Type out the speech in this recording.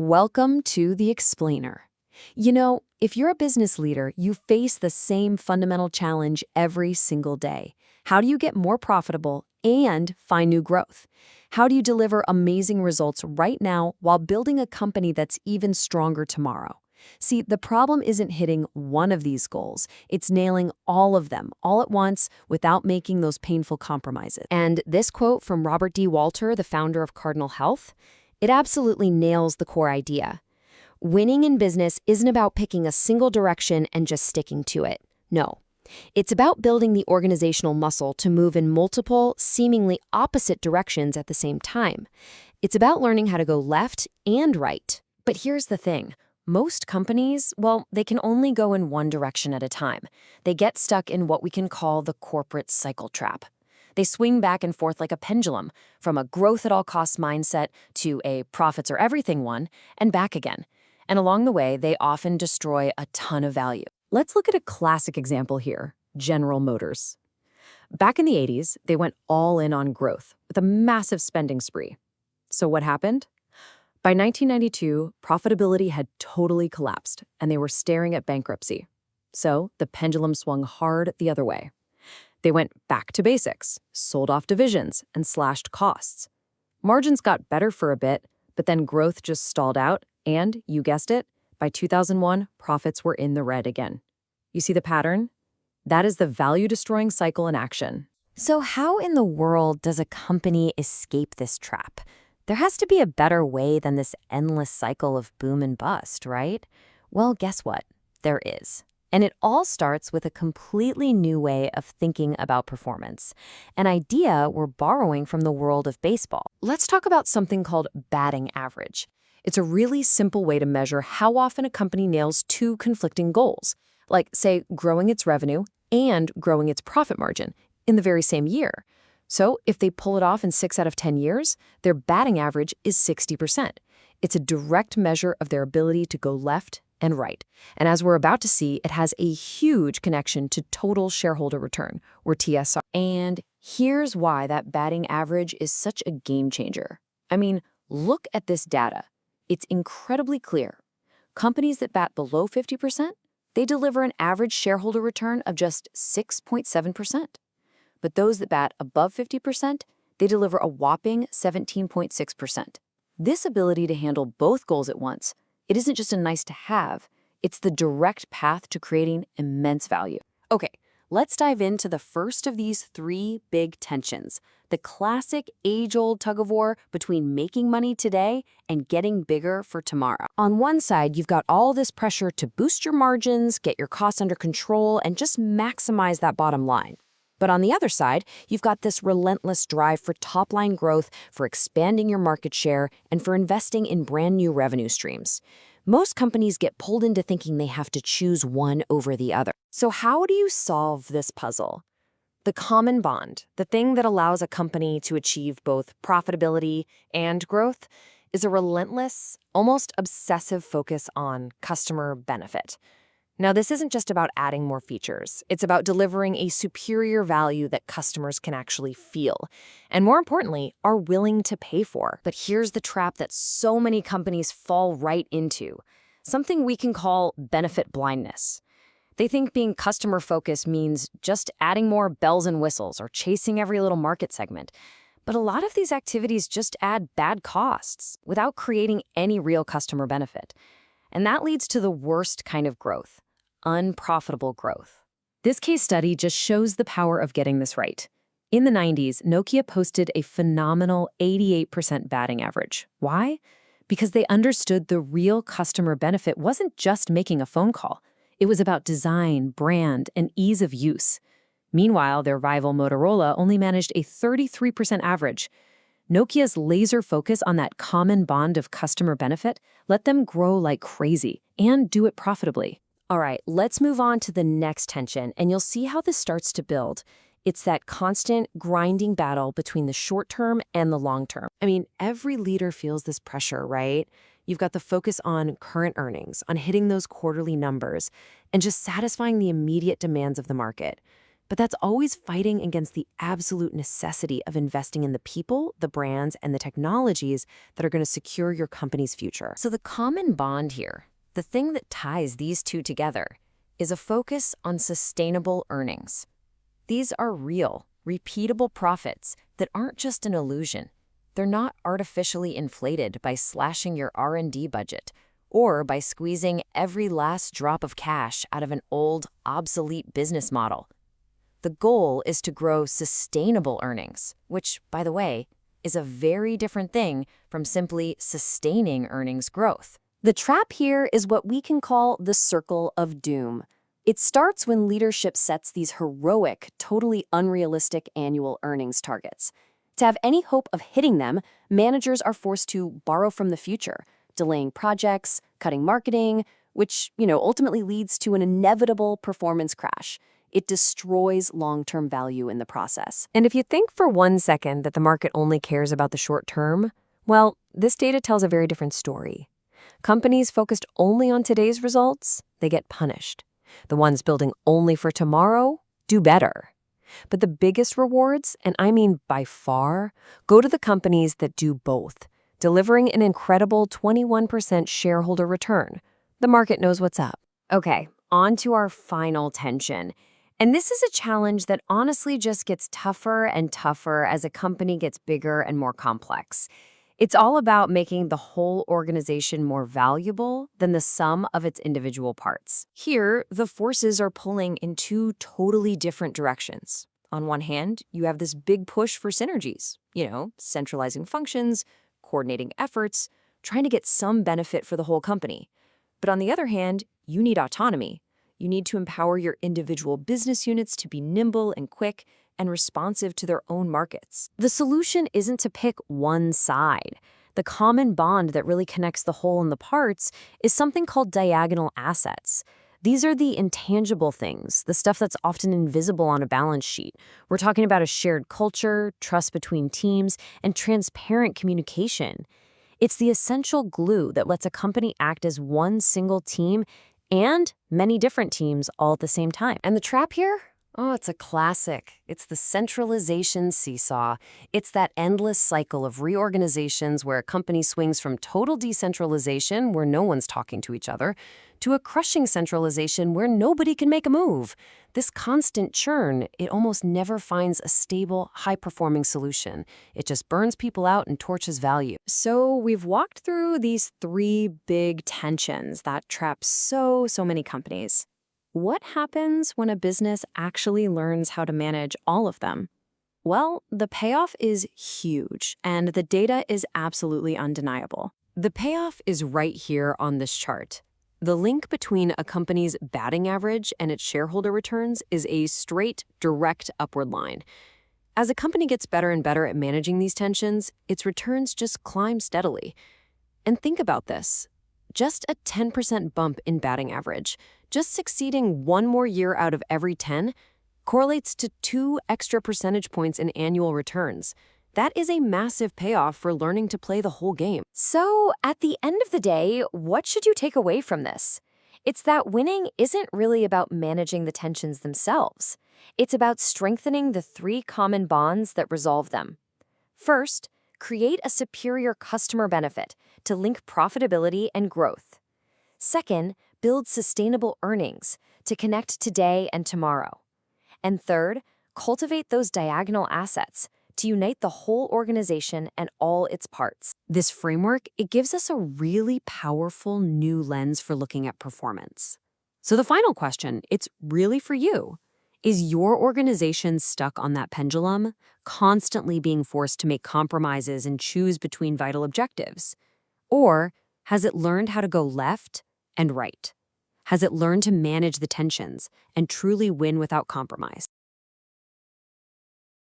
Welcome to The Explainer. If you're a business leader, you face the same fundamental challenge every single day. How do you get more profitable and find new growth? How do you deliver amazing results right now while building a company that's even stronger tomorrow? See, the problem isn't hitting one of these goals. It's nailing all of them all at once without making those painful compromises. And this quote from Robert D. Walter, the founder of Cardinal Health, it absolutely nails the core idea. Winning in business isn't about picking a single direction and just sticking to it. No. It's about building the organizational muscle to move in multiple, seemingly opposite directions at the same time. It's about learning how to go left and right. But here's the thing. Most companies, they can only go in one direction at a time. They get stuck in what we can call the corporate cycle trap. They swing back and forth like a pendulum, from a growth-at-all-costs mindset to a profits-are-everything one, and back again. And along the way, they often destroy a ton of value. Let's look at a classic example here, General Motors. Back in the 80s, they went all in on growth with a massive spending spree. So what happened? By 1992, profitability had totally collapsed, and they were staring at bankruptcy. So the pendulum swung hard the other way. They went back to basics, sold off divisions, and slashed costs. Margins got better for a bit, but then growth just stalled out, and, you guessed it, by 2001, profits were in the red again. You see the pattern? That is the value-destroying cycle in action. So how in the world does a company escape this trap? There has to be a better way than this endless cycle of boom and bust, right? Well, guess what? There is. And it all starts with a completely new way of thinking about performance, an idea we're borrowing from the world of baseball. Let's talk about something called batting average. It's a really simple way to measure how often a company nails two conflicting goals, like, say, growing its revenue and growing its profit margin in the very same year. So if they pull it off in 6 out of 10 years, their batting average is 60%. It's a direct measure of their ability to go left and right. And as we're about to see, it has a huge connection to total shareholder return, or TSR. And here's why that batting average is such a game changer. I mean, look at this data. It's incredibly clear. Companies that bat below 50%, they deliver an average shareholder return of just 6.7%. But those that bat above 50%, they deliver a whopping 17.6%. This ability to handle both goals at once, it isn't just a nice to have, it's the direct path to creating immense value. Okay, let's dive into the first of these 3 big tensions, the classic age-old tug-of-war between making money today and getting bigger for tomorrow. On one side, you've got all this pressure to boost your margins, get your costs under control, and just maximize that bottom line. But on the other side, you've got this relentless drive for top-line growth, for expanding your market share, and for investing in brand new revenue streams. Most companies get pulled into thinking they have to choose one over the other. So how do you solve this puzzle? The common bond, the thing that allows a company to achieve both profitability and growth, is a relentless, almost obsessive focus on customer benefit. Now, this isn't just about adding more features. It's about delivering a superior value that customers can actually feel, and more importantly, are willing to pay for. But here's the trap that so many companies fall right into, something we can call benefit blindness. They think being customer-focused means just adding more bells and whistles or chasing every little market segment. But a lot of these activities just add bad costs without creating any real customer benefit. And that leads to the worst kind of growth, unprofitable growth. This case study just shows the power of getting this right. In the 90s, Nokia posted a phenomenal 88% batting average. Why? Because they understood the real customer benefit wasn't just making a phone call. It was about design, brand, and ease of use. Meanwhile, their rival Motorola only managed a 33% average. Nokia's laser focus on that common bond of customer benefit let them grow like crazy and do it profitably. All right, let's move on to the next tension, and you'll see how this starts to build. It's that constant, grinding battle between the short term and the long term. I mean, every leader feels this pressure, right? You've got the focus on current earnings, on hitting those quarterly numbers, and just satisfying the immediate demands of the market. But that's always fighting against the absolute necessity of investing in the people, the brands, and the technologies that are going to secure your company's future. So the common bond here, the thing that ties these two together, is a focus on sustainable earnings. These are real, repeatable profits that aren't just an illusion. They're not artificially inflated by slashing your R&D budget or by squeezing every last drop of cash out of an old, obsolete business model. The goal is to grow sustainable earnings, which, by the way, is a very different thing from simply sustaining earnings growth. The trap here is what we can call the circle of doom. It starts when leadership sets these heroic, totally unrealistic annual earnings targets. To have any hope of hitting them, managers are forced to borrow from the future, delaying projects, cutting marketing, which, ultimately leads to an inevitable performance crash. It destroys long-term value in the process. And if you think for 1 second that the market only cares about the short term, well, this data tells a very different story. Companies focused only on today's results, they get punished. The ones building only for tomorrow do better. But the biggest rewards, and I mean by far, go to the companies that do both, delivering an incredible 21% shareholder return. The market knows what's up. Okay, on to our final tension. And this is a challenge that honestly just gets tougher and tougher as a company gets bigger and more complex. It's all about making the whole organization more valuable than the sum of its individual parts. Here, the forces are pulling in two totally different directions. On one hand, you have this big push for synergies, centralizing functions, coordinating efforts, trying to get some benefit for the whole company. But on the other hand, you need autonomy. You need to empower your individual business units to be nimble and quick and responsive to their own markets. The solution isn't to pick one side. The common bond that really connects the whole and the parts is something called diagonal assets. These are the intangible things, the stuff that's often invisible on a balance sheet. We're talking about a shared culture, trust between teams, and transparent communication. It's the essential glue that lets a company act as one single team and many different teams all at the same time. And the trap here? Oh, it's a classic. It's the centralization seesaw. It's that endless cycle of reorganizations where a company swings from total decentralization, where no one's talking to each other, to a crushing centralization where nobody can make a move. This constant churn, it almost never finds a stable, high-performing solution. It just burns people out and torches value. So we've walked through these three big tensions that trap so many companies. What happens when a business actually learns how to manage all of them? Well, the payoff is huge, and the data is absolutely undeniable. The payoff is right here on this chart. The link between a company's batting average and its shareholder returns is a straight, direct upward line. As a company gets better and better at managing these tensions, its returns just climb steadily. And think about this. Just a 10% bump in batting average, just succeeding one more year out of every 10, correlates to 2 extra percentage points in annual returns. That is a massive payoff for learning to play the whole game. So, at the end of the day, what should you take away from this? It's that winning isn't really about managing the tensions themselves. It's about strengthening the three common bonds that resolve them. First, create a superior customer benefit to link profitability and growth. Second, build sustainable earnings to connect today and tomorrow. And third, cultivate those diagonal assets to unite the whole organization and all its parts. This framework, it gives us a really powerful new lens for looking at performance. So the final question, it's really for you. Is your organization stuck on that pendulum, constantly being forced to make compromises and choose between vital objectives? Or has it learned how to go left and right? Has it learned to manage the tensions and truly win without compromise?